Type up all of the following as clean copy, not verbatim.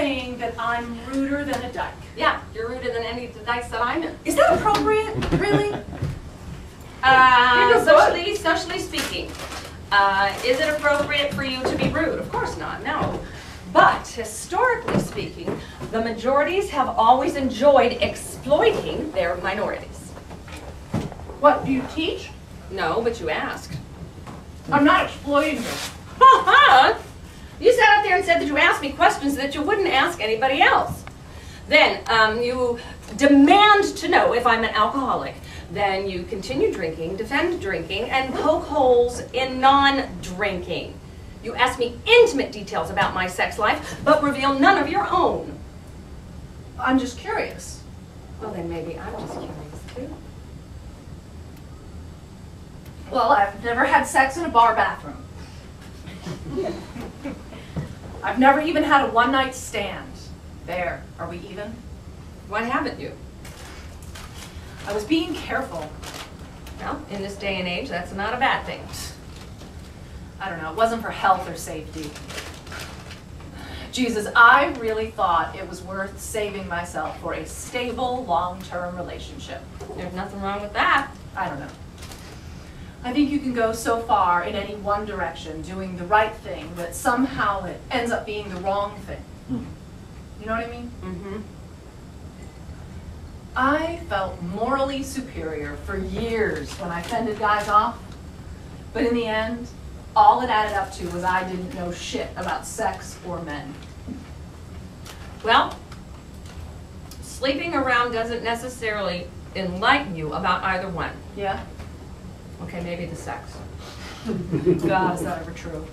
saying that I'm ruder than a dyke. Yeah, you're ruder than any of the dykes that I'm in. Is that appropriate? Really? Socially speaking, is it appropriate for you to be rude? Of course not, no. But historically speaking, the majorities have always enjoyed exploiting their minorities. What, do you teach? No, but you asked. I'm not exploiting you. Ha-ha! You sat up there and said that you asked me questions that you wouldn't ask anybody else. Then you demand to know if I'm an alcoholic. Then you continue drinking, defend drinking, and poke holes in non-drinking. You ask me intimate details about my sex life, but reveal none of your own. I'm just curious. Well, then maybe I'm just curious, too. Well, I've never had sex in a bar bathroom. I've never even had a one-night stand. There, are we even? Why haven't you? I was being careful. Well, in this day and age, that's not a bad thing. I don't know, it wasn't for health or safety. Jesus, I really thought it was worth saving myself for a stable, long-term relationship. There's nothing wrong with that. I don't know. I think you can go so far in any one direction, doing the right thing, that somehow it ends up being the wrong thing. You know what I mean? Mm-hmm. I felt morally superior for years when I fended guys off, but in the end, all it added up to was I didn't know shit about sex or men. Well, sleeping around doesn't necessarily enlighten you about either one. Yeah? Okay, maybe the sex. God, is that ever true?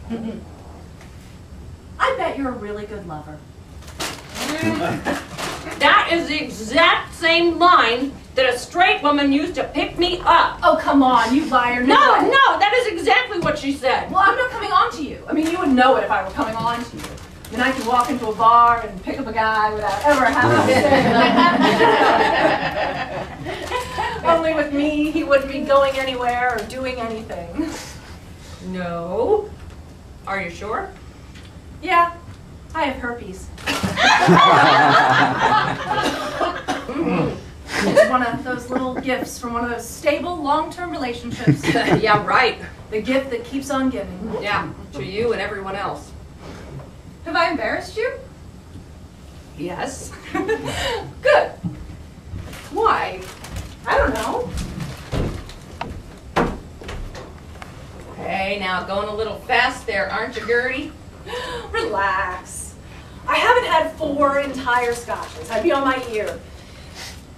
Mm. I bet you're a really good lover. That is the exact same line that a straight woman used to pick me up. Oh, come on, you liar. No, that is exactly what she said. Well, I'm not coming on to you. I mean, you would know it if I were coming on to you. I mean, I could walk into a bar and pick up a guy without ever having to say that. Only with me, he wouldn't be going anywhere or doing anything. No. Are you sure? Yeah, I have herpes. It's one of those little gifts from one of those stable, long-term relationships. Yeah, right. The gift that keeps on giving. Yeah, to you and everyone else. Have I embarrassed you? Yes. Good. Why? I don't know. Hey, now going a little fast there, aren't you, Gertie? Relax. I haven't had 4 entire scotches. I'd be on my ear.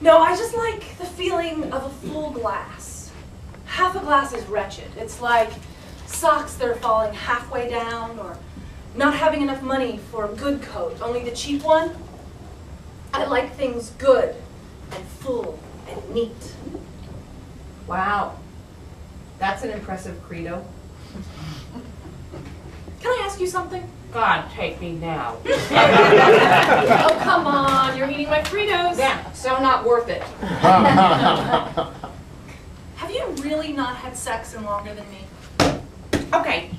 No, I just like the feeling of a full glass. Half a glass is wretched. It's like socks that are falling halfway down, or not having enough money for a good coat, only the cheap one. I like things good and full and neat. Wow. That's an impressive credo. Can I ask you something? God, take me now. Oh, come on. You're eating my Fritos. Yeah, so not worth it. Have you really not had sex in longer than me? Okay,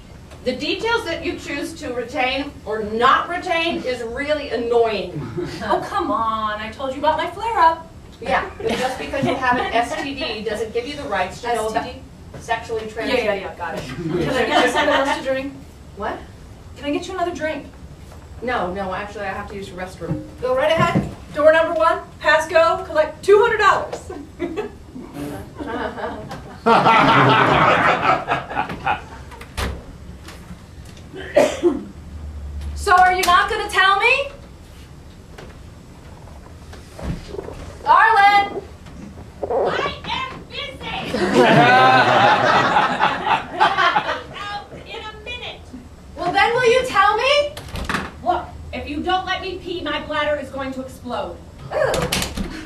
the details that you choose to retain or not retain is really annoying. Oh, come on. I told you about my flare-up. Yeah, but just because you have an STD doesn't give you the rights to know about STD? sexually transmitted. Yeah, got it. Can I get you something else to drink? What? Can I get you another drink? No, actually I have to use the restroom. Go right ahead. Door number 1, pass go, collect $200. So are you not going to tell me? Arlen! I am busy! Out in a minute! Well, then will you tell me? Look, if you don't let me pee, my bladder is going to explode. Ew,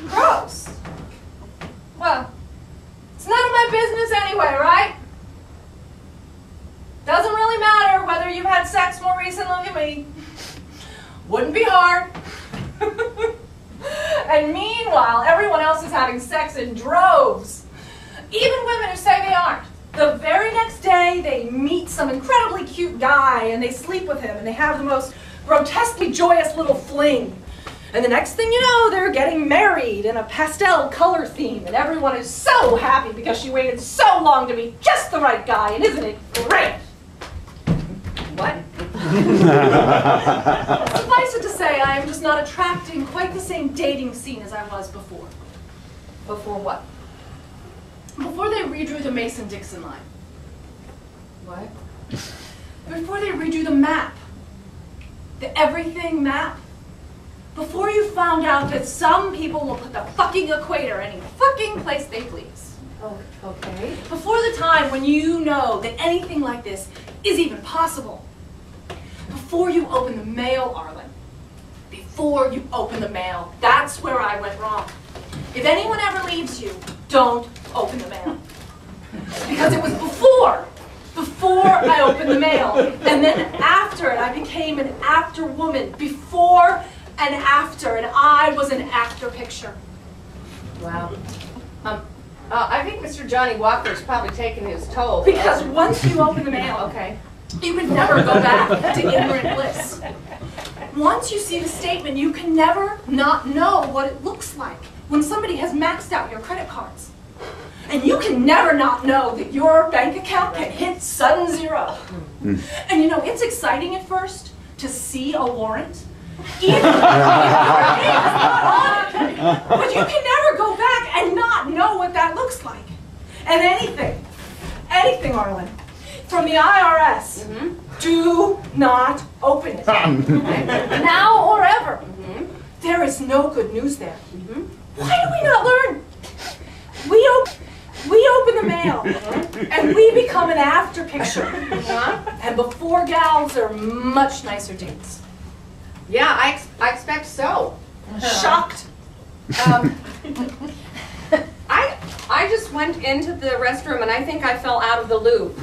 gross. Well, it's none of my business anyway, right? Doesn't really matter whether you've had sex more recently than me. Wouldn't be hard. And meanwhile, everyone else is having sex in droves. Even women who say they aren't. The very next day, they meet some incredibly cute guy, and they sleep with him, and they have the most grotesquely joyous little fling. And the next thing you know, they're getting married in a pastel color theme, and everyone is so happy because she waited so long to meet just the right guy, and isn't it great? What? Suffice it to say, I am just not attracting quite the same dating scene as I was before. Before what? Before they redrew the Mason-Dixon line. What? Before they redrew the map. The everything map. Before you found out that some people will put the fucking equator any fucking place they please. Oh, okay. Before the time when you know that anything like this is even possible. Before you open the mail, Arlen. Before you open the mail. That's where I went wrong. If anyone ever leaves you, don't open the mail. Because it was before I opened the mail. And then after it, I became an after woman. Before and after, and I was an actor picture. Wow. I think Mr. Johnny Walker's probably taken his toll. Because once you open the mail, Okay. you can never go back to ignorant bliss. Once you see the statement, you can never not know what it looks like when somebody has maxed out your credit cards. And you can never not know that your bank account can hit sudden zero. And you know, it's exciting at first to see a warrant. Even if your name is not on it. But you can never go back and not know what that looks like. And anything, Arlen, from the IRS, do not open it. Now or ever. There is no good news there. Why do we not learn? We open the mail, and we become an after picture. And before gals are much nicer dates. Yeah, I expect so. Shocked. I just went into the restroom and I think I fell out of the loop.